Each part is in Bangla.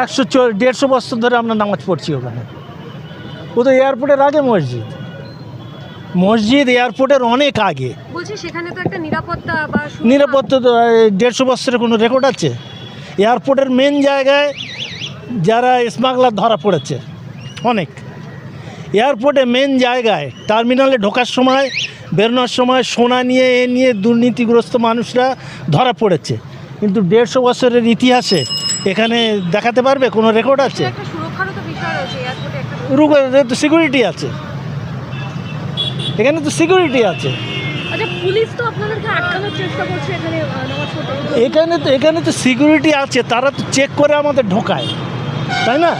150 বছর ধরে আমরা নামাজ পড়ছি ওখানে। ও তো এয়ারপোর্টের আগে মসজিদ, মসজিদ এয়ারপোর্টের অনেক আগে। বলছি সেখানে তো একটা নিরাপত্তা বা নিরাপত্তা তো 150 বছরের কোনো রেকর্ড আছে? এয়ারপোর্টের মেন জায়গায় যারা স্মাগলার ধরা পড়েছে অনেক, এয়ারপোর্টে মেন জায়গায় টার্মিনালে ঢোকার সময় বেরোনোর সময় সোনা নিয়ে এ নিয়ে দুর্নীতিগ্রস্ত মানুষরা ধরা পড়েছে। কিন্তু 150 বছরের ইতিহাসে এখানে দেখাতে পারবে কোনো রেকর্ড আছে? একটা সুরক্ষারও তো বিষয় রয়েছে এয়ারপোর্টে, একটা তো সিকিউরিটি আছে, এখানে তো সিকিউরিটি আছে। আচ্ছা পুলিশ তো আপনাদেরকে আটকানোর চেষ্টা করছে এখানে নামাজ পড়তে। এখানে তো সিকিউরিটি আছে, তারা তো চেক করে আমাদের ঢোকায়, তাই না?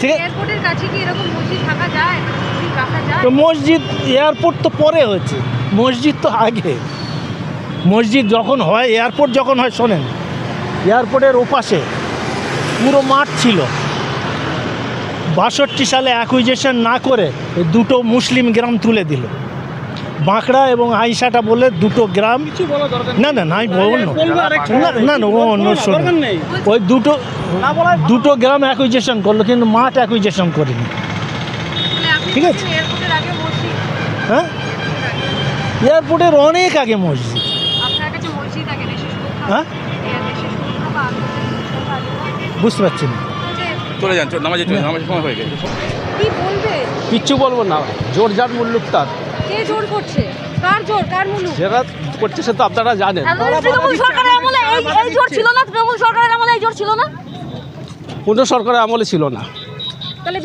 ঠিক আছে, এয়ারপোর্টের কাছে কি এরকম মসজিদ থাকা যায়, মসজিদ রাখা যায়? তো মসজিদ এয়ারপোর্ট তো পরে হয়েছে, মসজিদ তো আগে। মসজিদ যখন হয়, এয়ারপোর্ট যখন হয়, শোনেন, এয়ারপোর্টের ওপাশে পুরো মাঠ ছিল। 62 সালে অ্যাকুইজিশন না করে দুটো মুসলিম গ্রাম তুলে দিল, বাঁকড়া এবং আইসাটা বলে দুটো গ্রাম। না না না, আমি বলুন না না, ও অন্য শোনেন, ওই দুটো গ্রাম অ্যাকুইজিশন করলো, কিন্তু মাঠ অ্যাকুইজিশন করেনি। ঠিক আছে, হ্যাঁ, এয়ারপোর্টের অনেক আগে মসজিদ। হ্যাঁ, বুঝতে পারছি না। চলে যান, নামাজের সময় হয়ে গেছে। কি বলবে? কিচ্ছু বলবো না, জোর যার মুল্লুক তার। কে জোর করছে? কার জোর, কার মুল্লুক? যেটা করছে সে তো আপনারা জানেন। তৃণমূল সরকারের আমলে এই জোর ছিল না? তৃণমূল সরকারের আমলে এই জোর ছিল না? কোনো সরকারের আমলে ছিল না,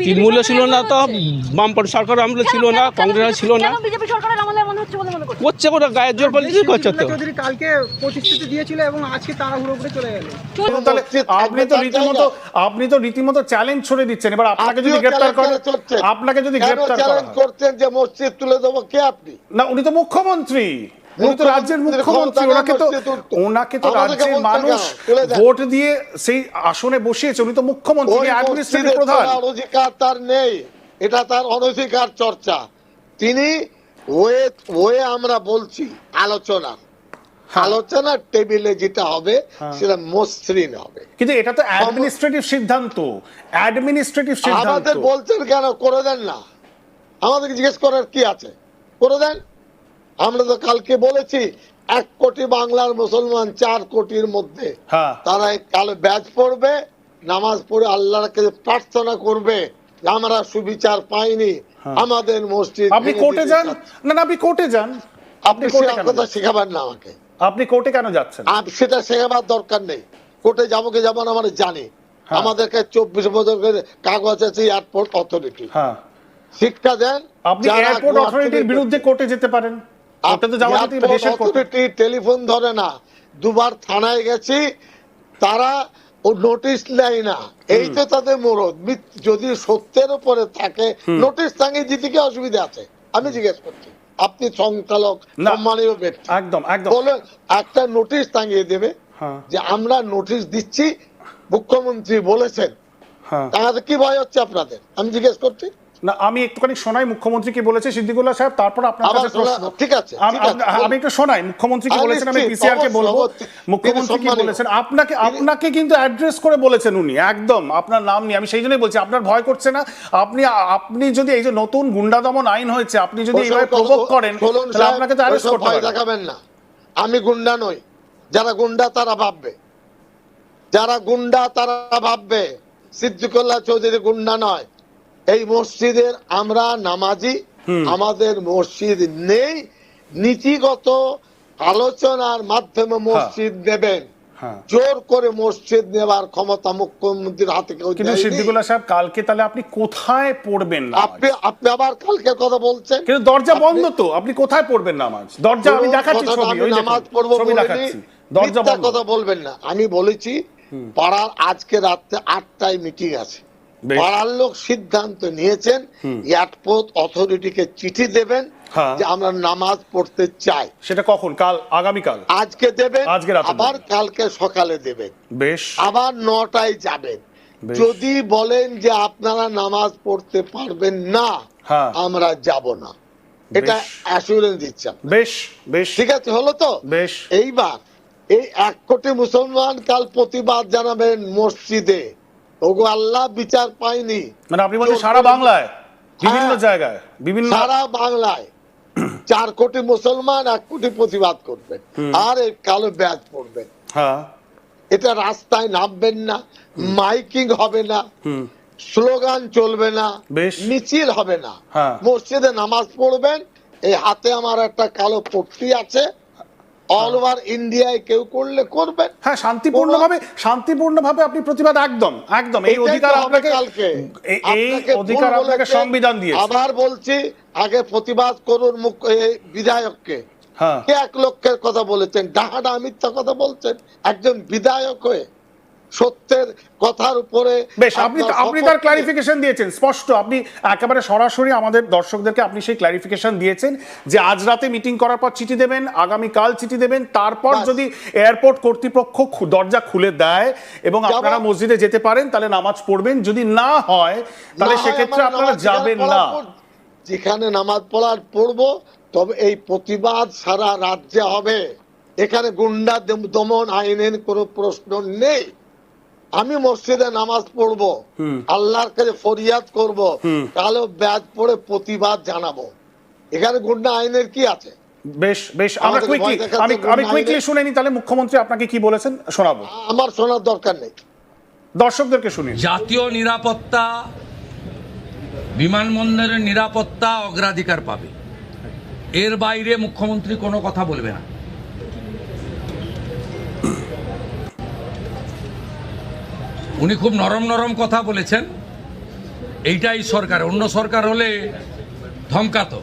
তৃণমূলে ছিল না, তো বামপন্থী সরকারের আমলে ছিল না, কংগ্রেস ছিল না। বিজেপি সরকারের আমলে এমন হচ্ছে বলে মনে করছে? করছে কোনো গায়ের জোর পলিটিক্স করছে তো। কালকে প্রতিশ্রুতি দিয়েছিল এবং আজকে তাড়াহুড়ো করে চলে গেল। তাহলে আপনি তো রীতিমতো চ্যালেঞ্জ ছড়ে দিচ্ছেন। এবার আপনাকে যদি গ্রেফতার করা, আপনাকে যদি গ্রেফতার করা করছেন যে মসজিদ তুলে দেবো, কে আপনি? না, উনি তো মুখ্যমন্ত্রী, উনি তো রাজ্যের মুখ্যমন্ত্রী। ওনাকে তো রাজ্যের মানুষ ভোট দিয়ে সেই আসনে বসিয়েছে, উনি তো মুখ্যমন্ত্রী, অ্যাডমিনিস্ট্রেটিভ প্রধান। অধিকার তার নেই, এটা তার অনধিকার চর্চা। তিনি ওয়ে আমরা বলছি আলোচনার টেবিলে যেটা হবে সেটা মসৃণ হবে, কিন্তু এটা তো অ্যাডমিনিস্ট্রেটিভ সিদ্ধান্ত, আমাদের বলছেন কেন করে দেন না? আমাদেরকে জিজ্ঞেস করার কি আছে? করে দেন। আমরা তো কালকে বলেছি 1 কোটি বাংলার মুসলমান 4 কোটির মধ্যে তারা কাল ব্যাচ পড়বে, নামাজ পড়ে আল্লাহর কাছে প্রার্থনা করবে যে আমরা সুবিচার পাইনি, আমাদের মসজিদ। আপনি কোর্টে যান না? আপনি কোর্টে যান, আপনি কোর্টে কথা শেখাবেন না আমাকে। আপনি কোর্টে কেন যাচ্ছেন? সেটা শেখাবার দরকার নেই। কোর্টে যাবো কি যাবো না আমরা জানি। আমাদের কাছে 24 বছরের কাগজ আছে এয়ারপোর্ট অথরিটি। শিক্ষা দেন। আপনি এয়ারপোর্ট অথরিটির বিরুদ্ধে কোর্টে যেতে পারেন। টেলিফোন ধরে না, 2 বার থানায় গেছি, তারা নোটিশ নেয় না। এই তো তাদের মরদ। যদি সত্যের উপরে থাকে নোটিশ টাঙিয়ে দিতে কি অসুবিধা আছে? আমি জিজ্ঞেস করছি, আপনি সংচালক, সম্মানীয় ব্যক্তি, একদম বলেন একটা নোটিশ টাঙিয়ে দেবে যে আমরা নোটিশ দিচ্ছি, মুখ্যমন্ত্রী বলেছেন, তাহলে কি ভয় হচ্ছে আপনাদের? আমি জিজ্ঞেস করছি। না, আমি একটুখানি শোনাই মুখ্যমন্ত্রী কি বলেছে সিদ্দিকুল্লাহ সাহেব, তারপর আপনার কাছে প্রশ্ন। ঠিক আছে, আমি একটু শোনাই মুখ্যমন্ত্রী কি বলেছেন, আমি পিসিআর কে বলবো মুখ্যমন্ত্রী কি বলেছেন। আপনাকে কিন্তু অ্যাড্রেস করে বলেছেন উনি, একদম আপনার নাম নিয়ে। আমি সেই জন্যই বলছি, আপনার ভয় করছে না? আপনি যদি এই যে নতুন গুন্ডা দমন আইন হয়েছে, আপনি যদি এইভাবে প্রভোগ করেন, তাহলে আপনাকে তো অ্যারেস্ট করতে হবে। দেখাবেন না, আমি গুন্ডা নই। যারা গুন্ডা তারা ভাববে, যারা গুন্ডা তারা ভাববে সিদ্দিকুল্লাহ চৌধুরী গুন্ডা নয়। এই মসজিদের আমরা নামাজি, আমাদের মসজিদ নেই। নীতিগত আলোচনার মাধ্যমে মসজিদ নেবেন, জোর করে মসজিদ নেবার ক্ষমতা মুখ্যমন্ত্রীর হাতে কেউ দেয়নি। কিন্তু সিদ্দিকুল্লাহ সাহেব, কালকে তাহলে আপনি কোথায় পড়বেন না? আপনি আবার কালকে কথা বলছেন, কিন্তু দরজা বন্ধ তো, আপনি কোথায় পড়বেন নামাজ? দরজা আমি দেখাচ্ছি, ছবি, ওই নামাজ পড়বো দেখাচ্ছি, দরজা বন্ধ। কথা বলবেন না। আমি বলেছি পাড়ার আজকে রাতে 8টায় মিটিং আছে, পাড়ার লোক সিদ্ধান্ত নিয়েছেন এয়ারপোর্ট অথরিটিকে চিঠি দেবেন যে আমরা নামাজ পড়তে চাই। সেটা কখন? কাল, আগামীকাল? আজকে দেবেন, আজকে রাতে, আবার কালকে সকালে দেবেন, বেশ, আবার 9টায় যাবেন। যদি বলেন যে আপনারা নামাজ পড়তে পারবেন না, আমরা যাব না, এটা অ্যাসুরেন্স দিচ্ছি। বেশ বেশ, ঠিক আছে, হলো তো? বেশ। এইবার এই 1 কোটি মুসলমান কাল প্রতিবাদ জানাবেন মসজিদে, ওগো আল্লাহ বিচার পায়নি। মানে আপনি বলছেন সারা বাংলায় বিভিন্ন জায়গায় বিভিন্ন সারা বাংলায় 4 কোটি মুসলমান 1 কোটি প্রতিবাদ করবে আর এই কালো ব্যাজ পড়বে। হ্যাঁ এটা রাস্তায় নামবেন না, মাইকিং হবে না, স্লোগান চলবে না, বেশ। মিছিল হবে না, হ্যাঁ। মসজিদে নামাজ পড়বেন। এই হাতে আমার একটা কালো পট্টি আছে, অল ওভার ইন্ডিয়ায় কেউ করলে করবেন। হ্যাঁ শান্তিপূর্ণভাবে আপনি প্রতিবাদ একদম একদম এই এটাই অধিকার তো হবে আপনাকে কালকে। এই আপনাকে অধিকার ভুল আপনাকে বলেছে। সংবিধান দিয়েছে। আবার বলছি, আগে প্রতিবাদ করুন বিধায়ককে। হ্যাঁ কে 1 লক্ষের কথা বলেছেন, ডাহাডা মিথ্যা কথা বলছেন একজন বিধায়ক হয়ে। সত্যের কথার উপরে বেশ, আপনি তার ক্লারিফিকেশন দিয়েছেন স্পষ্ট, আপনি একেবারে সরাসরি আমাদের দর্শকদেরকে আপনি সেই ক্লারিফিকেশন দিয়েছেন যে আজ রাতে মিটিং করার পর চিঠি দেবেন, আগামীকাল চিঠি দেবেন, তারপর যদি এয়ারপোর্ট কর্তৃপক্ষ দরজা খুলে দেয় এবং আপনারা মসজিদে যেতে পারেন তাহলে নামাজ পড়বেন, যদি না হয় তাহলে সেক্ষেত্রে আপনারা যাবেন না। যেখানে নামাজ পড়ার পড়বো, তবে এই প্রতিবাদ সারা রাজ্যে হবে। এখানে গুন্ডা দমন আইনের কোনো প্রশ্ন নেই। আমি মসজিদে নামাজ পড়বো, আল্লাহর কাছে ফরিয়াদ করব, কালো ব্যাজ পড়ে প্রতিবাদ জানাবো। এখানে গুন্ডা আইনের কি আছে? বেশ বেশ, আমরা আমি কুইকলি শুনে নি তাহলে মুখ্যমন্ত্রী আপনাকে কি বলেছেন শোনাবো। আমার শোনার দরকার নেই, দর্শকদেরকে শুনি। জাতীয় নিরাপত্তা, বিমানবন্দরের নিরাপত্তা অগ্রাধিকার পাবে, এর বাইরে মুখ্যমন্ত্রী কোনো কথা বলবে না। উনি খুব নরম নরম কথা বলেছেন, এইটাই সরকার। অন্য সরকার হলে ধমকাতো,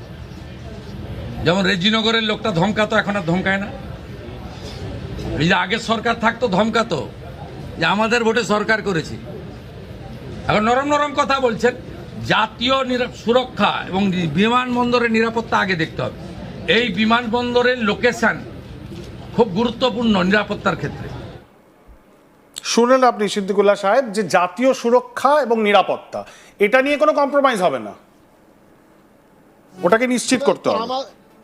যেমন রেজিনগরের লোকটা ধমকাতো, এখন আর ধমকায় না। এই যে আগের সরকার থাকতো ধমকাতো যে আমাদের ভোটে সরকার করেছি, এখন নরম নরম কথা বলছেন। জাতীয় সুরক্ষা এবং বিমানবন্দরের নিরাপত্তা আগে দেখতে হবে। এই বিমানবন্দরের লোকেশন খুব গুরুত্বপূর্ণ নিরাপত্তার ক্ষেত্রে। শুনলেন আপনি সিদ্দিকুল্লাহ সাহেব যে জাতীয় সুরক্ষা এবং নিরাপত্তা এটা নিয়ে কোনো কম্প্রোমাইজ হবে না, ওটাকে নিশ্চিত করতে হবে।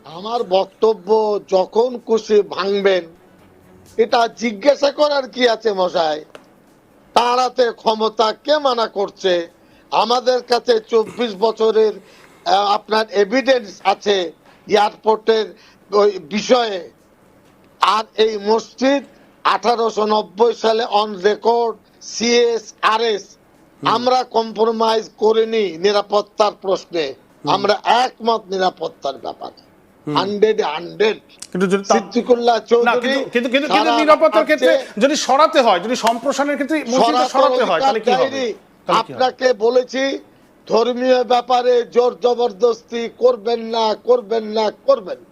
আমার বক্তব্য যখন খুশি ভাঙবেন, এটা জিজ্ঞাসা করার কি আছে মশাই? তাড়াতে ক্ষমতা কে মানা করছে? আমাদের কাছে 24 বছরের আপনার এভিডেন্স আছে এয়ারপোর্টের বিষয়ে। আর এই মসজিদ 1890 সালে অন রেকর্ড CSRS। আমরা কম্প্রোমাইজ করিনি নিরাপত্তার প্রশ্নে, আমরা একমত নিরাপত্তার ব্যাপারে 100 কিন্তু সিদ্দিকুল্লাহ চৌধুরী। কিন্তু নিরাপত্তার ক্ষেত্রে যদি সরাতে হয়, যদি সম্প্রসারণের ক্ষেত্রে মসজিদে সরাতে হয় তাহলে কি হবে? আপনাকে বলেছি ধর্মীয় ব্যাপারে জোর জবরদস্তি করবেন না, করবেন না, করবেন না।